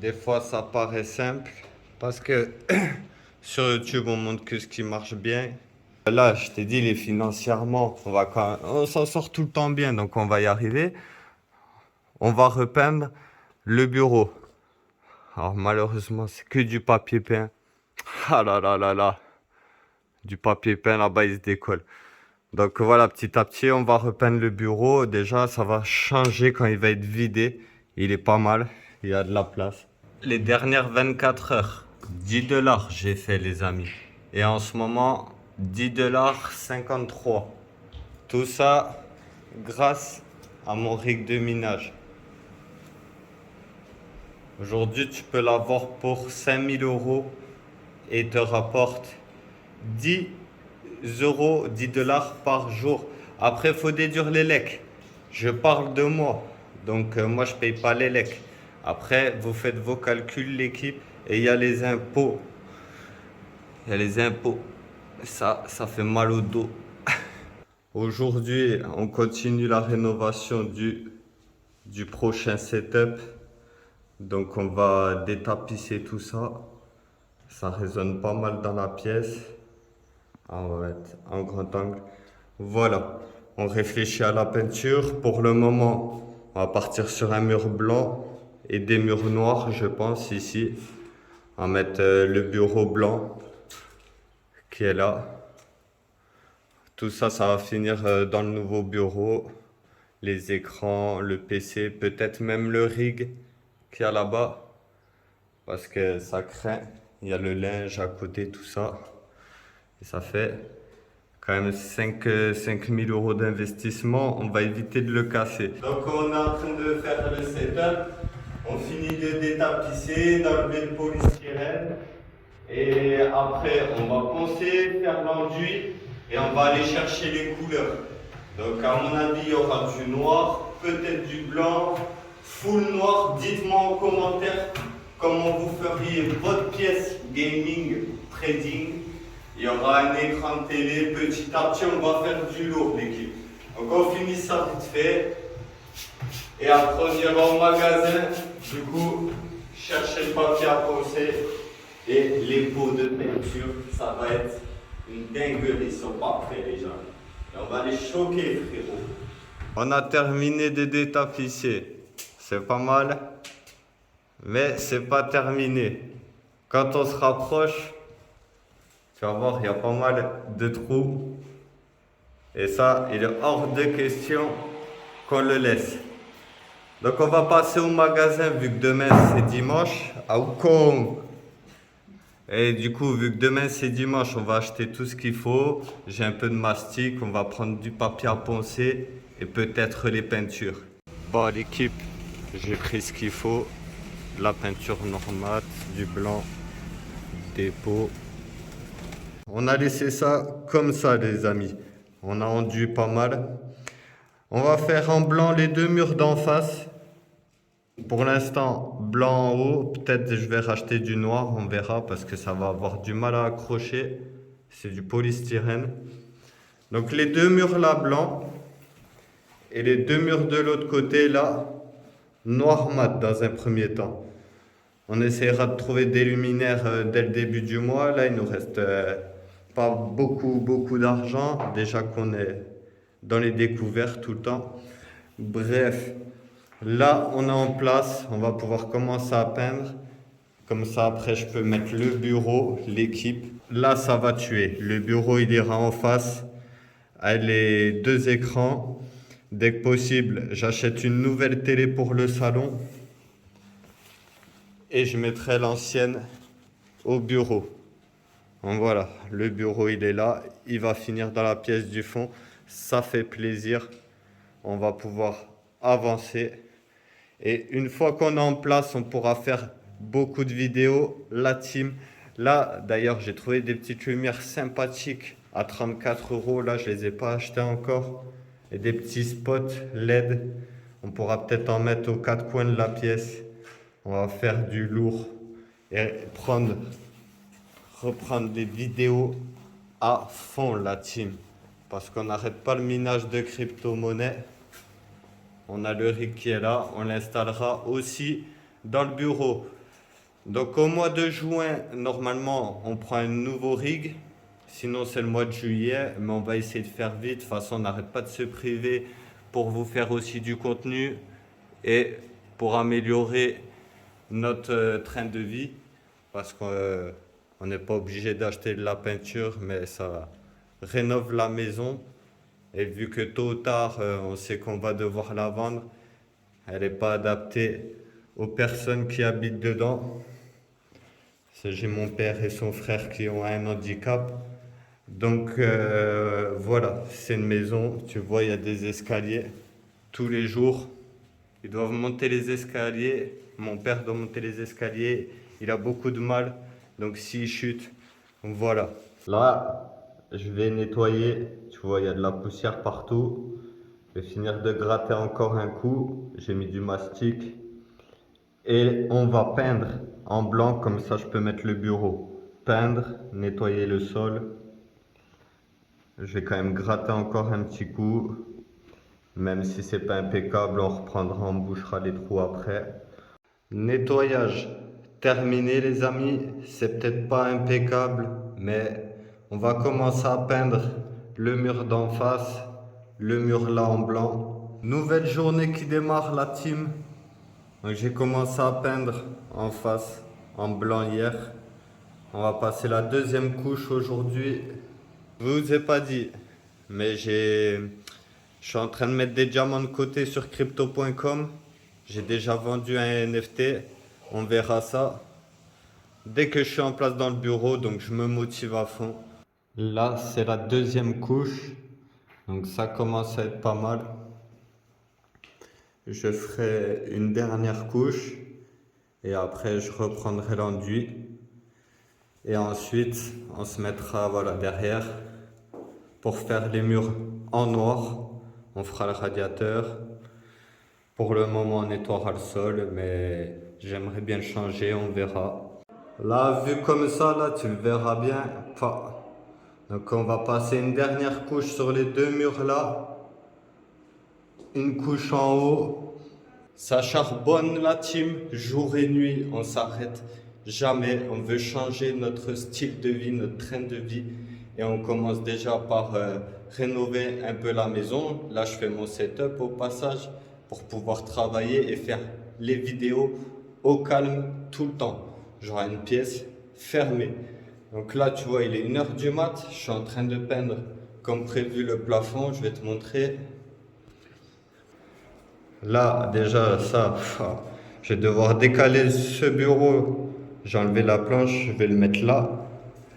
Des fois, ça paraît simple parce que sur YouTube, on montre que ce qui marche bien. Là, je t'ai dit, les financièrement, on s'en sort tout le temps bien, donc on va y arriver. On va repeindre le bureau. Alors malheureusement, c'est que du papier peint. Ah là là là là. Du papier peint là-bas, il se décolle. Donc voilà, petit à petit, on va repeindre le bureau. Déjà, ça va changer quand il va être vidé. Il est pas mal. Il y a de la place. Les dernières 24 heures, 10 dollars j'ai fait les amis. Et en ce moment, 10 dollars 53. Tout ça grâce à mon rig de minage. Aujourd'hui, tu peux l'avoir pour 5 000 € et te rapporte 10 euros, 10 dollars par jour. Après, il faut déduire les lecs. Je parle de moi. Donc, moi, je paye pas les lecs. Après, vous faites vos calculs, l'équipe, et il y a les impôts. Il y a les impôts. Ça fait mal au dos. Aujourd'hui, on continue la rénovation du prochain setup. Donc, on va détapisser tout ça. Ça résonne pas mal dans la pièce. Ah ouais, en grand angle. Voilà. On réfléchit à la peinture. Pour le moment, on va partir sur un mur blanc et des murs noirs, je pense, ici. On va mettre le bureau blanc qui est là. Tout ça, ça va finir dans le nouveau bureau. Les écrans, le PC, peut-être même le rig qu'il y a là-bas. Parce que ça craint. Il y a le linge à côté, tout ça. Et ça fait quand même 5 000 € d'investissement. On va éviter de le casser. Donc on est en train de faire le setup. On finit de détapisser, d'enlever le polystyrène. Et après, on va poncer, faire l'enduit. Et on va aller chercher les couleurs. Donc à mon avis, il y aura du noir, peut-être du blanc, full noir. Dites-moi en commentaire comment vous feriez votre pièce gaming, trading. Il y aura un écran de télé, petit à petit on va faire du lourd l'équipe. Donc on finit ça vite fait. Et après on ira au magasin, du coup, chercher le papier à poncer et les pots de peinture. Ça va être une dinguerie, ils sont pas prêts les gens. Et on va les choquer frérot. On a terminé de détapisser. C'est pas mal. Mais c'est pas terminé. Quand on se rapproche, tu vas voir, il y a pas mal de trous. Et ça, il est hors de question qu'on le laisse. Donc on va passer au magasin vu que demain c'est dimanche. À Wukong. Et du coup, vu que demain c'est dimanche, on va acheter tout ce qu'il faut. J'ai un peu de mastic, on va prendre du papier à poncer et peut-être les peintures. Bon l'équipe, j'ai pris ce qu'il faut. De la peinture normale, du blanc, des pots. On a laissé ça comme ça les amis. On a enduit pas mal. On va faire en blanc les deux murs d'en face. Pour l'instant, blanc en haut. Peut-être je vais racheter du noir, on verra parce que ça va avoir du mal à accrocher. C'est du polystyrène. Donc les deux murs là blanc et les deux murs de l'autre côté là noir mat dans un premier temps. On essaiera de trouver des luminaires dès le début du mois. Là, il nous reste pas beaucoup d'argent. Déjà qu'on est dans les découvertes tout le temps. Bref, là, on est en place. On va pouvoir commencer à peindre. Comme ça, après, je peux mettre le bureau, l'équipe. Là, ça va tuer. Le bureau, il ira en face. Elle est deux écrans. Dès que possible, j'achète une nouvelle télé pour le salon. Et je mettrai l'ancienne au bureau. Donc voilà, le bureau il est là, il va finir dans la pièce du fond, ça fait plaisir, on va pouvoir avancer. Et une fois qu'on est en place, on pourra faire beaucoup de vidéos, la team. Là d'ailleurs j'ai trouvé des petites lumières sympathiques à 34 €, là je les ai pas achetées encore. Et des petits spots LED, on pourra peut-être en mettre aux quatre coins de la pièce. On va faire du lourd et reprendre des vidéos à fond la team. Parce qu'on n'arrête pas le minage de crypto-monnaie. On a le rig qui est là, on l'installera aussi dans le bureau. Donc au mois de juin, normalement, on prend un nouveau rig. Sinon, c'est le mois de juillet, mais on va essayer de faire vite. De toute façon, on n'arrête pas de se priver pour vous faire aussi du contenu et pour améliorer notre train de vie. Parce qu'on n'est pas obligé d'acheter de la peinture, mais ça rénove la maison. Et vu que tôt ou tard, on sait qu'on va devoir la vendre, elle n'est pas adaptée aux personnes qui habitent dedans. J'ai mon père et son frère qui ont un handicap. Donc voilà, c'est une maison. Tu vois, il y a des escaliers. Tous les jours, ils doivent monter les escaliers. Mon père doit monter les escaliers. Il a beaucoup de mal. Donc s'il chute, voilà. Là, je vais nettoyer. Tu vois, il y a de la poussière partout. Je vais finir de gratter encore un coup. J'ai mis du mastic. Et on va peindre en blanc, comme ça je peux mettre le bureau. Peindre, nettoyer le sol. Je vais quand même gratter encore un petit coup. Même si c'est pas impeccable, on reprendra, on bouchera les trous après. Nettoyage terminé les amis. C'est peut-être pas impeccable, mais on va commencer à peindre le mur d'en face, le mur là en blanc. Nouvelle journée qui démarre la team. Donc j'ai commencé à peindre en face en blanc hier. On va passer la deuxième couche aujourd'hui. Je vous ai pas dit, mais je suis en train de mettre des diamants de côté sur crypto.com. J'ai déjà vendu un NFT. On verra ça dès que je suis en place dans le bureau, donc je me motive à fond. Là, c'est la deuxième couche. Donc ça commence à être pas mal. Je ferai une dernière couche et après je reprendrai l'enduit. Et ensuite, on se mettra voilà, derrière pour faire les murs en noir. On fera le radiateur. Pour le moment, on nettoiera le sol, mais j'aimerais bien le changer, on verra. Là, vu comme ça, là, tu le verras bien pas. Donc, on va passer une dernière couche sur les deux murs là. Une couche en haut. Ça charbonne la team, jour et nuit, on s'arrête jamais. On veut changer notre style de vie, notre train de vie. Et on commence déjà par rénover un peu la maison. Là, je fais mon setup au passage pour pouvoir travailler et faire les vidéos au calme tout le temps. J'aurai une pièce fermée. Donc là, tu vois, il est 1h du mat. Je suis en train de peindre comme prévu le plafond. Je vais te montrer. Là, déjà, ça, je vais devoir décaler ce bureau. J'ai enlevé la planche, je vais le mettre là.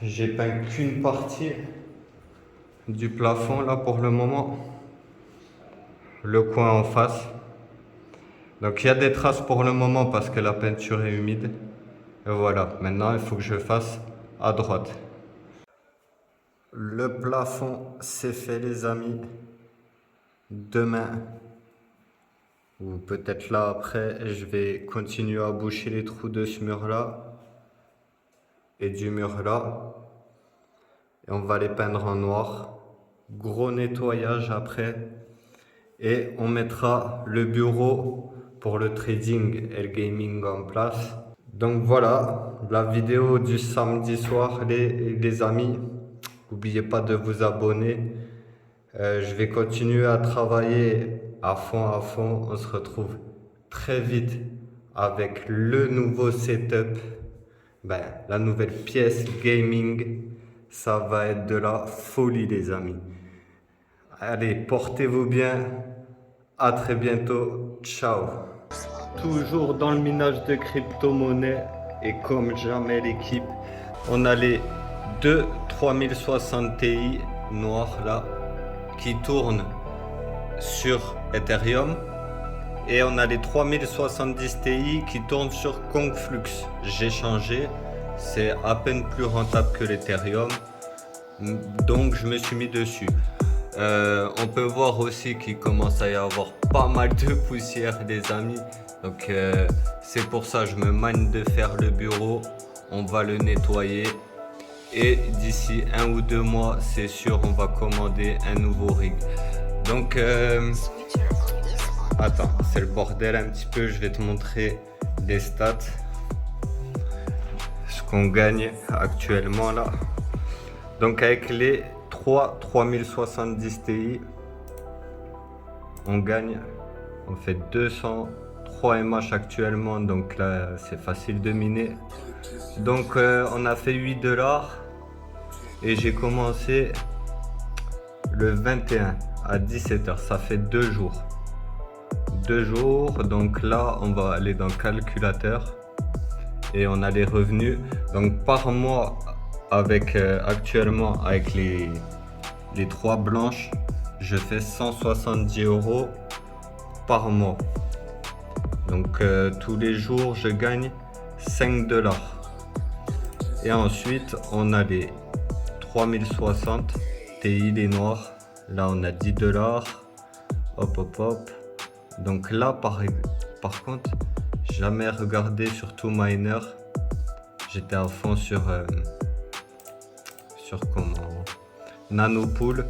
J'ai peint qu'une partie du plafond là pour le moment. Le coin en face. Donc il y a des traces pour le moment parce que la peinture est humide. Et voilà, maintenant il faut que je fasse à droite. Le plafond, c'est fait les amis. Demain, ou peut-être là après, je vais continuer à boucher les trous de ce mur là et du mur là. Et on va les peindre en noir. Gros nettoyage après. Et on mettra le bureau pour le trading et le gaming en place. Donc voilà, la vidéo du samedi soir les amis. N'oubliez pas de vous abonner. Je vais continuer à travailler à fond. On se retrouve très vite avec le nouveau setup. La nouvelle pièce gaming. Ça va être de la folie les amis. Allez, portez-vous bien. À très bientôt. Ciao. Toujours dans le minage de crypto-monnaie. Et comme jamais l'équipe, on a les deux 3060 Ti noirs là qui tournent sur Ethereum. Et on a les 3070 Ti qui tournent sur Conflux. J'ai changé. C'est à peine plus rentable que l'Ethereum. Donc je me suis mis dessus. On peut voir aussi qu'il commence à y avoir pas mal de poussière les amis. Donc c'est pour ça que je me manie de faire le bureau. On va le nettoyer. Et d'ici 1 ou 2 mois, c'est sûr, on va commander un nouveau rig. Donc attends, c'est le bordel un petit peu. Je vais te montrer les stats. qu'on gagne actuellement là. Donc avec les 3070 Ti, on gagne, on fait 203 MH actuellement, donc là c'est facile de miner. Donc on a fait 8 $ et j'ai commencé le 21 à 17h, ça fait 2 jours. 2 jours, donc là on va aller dans le calculateur et on a les revenus. Donc par mois, avec actuellement avec les 3 blanches, je fais 170 € par mois. Donc tous les jours je gagne 5 $. Et ensuite on a les 3060 Ti, les noirs. Là on a 10 $. Hop hop hop. Donc là par contre, jamais regardé sur tout miner. J'étais à fond sur comment Nanopool.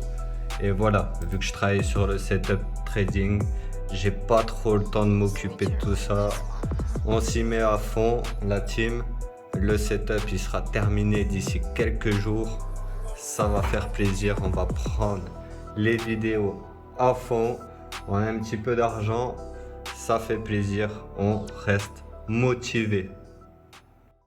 Et voilà, vu que je travaille sur le setup trading, j'ai pas trop le temps de m'occuper de tout ça. On s'y met à fond, la team. Le setup il sera terminé d'ici quelques jours. Ça va faire plaisir, on va prendre les vidéos à fond. On a un petit peu d'argent, ça fait plaisir, on reste motivé.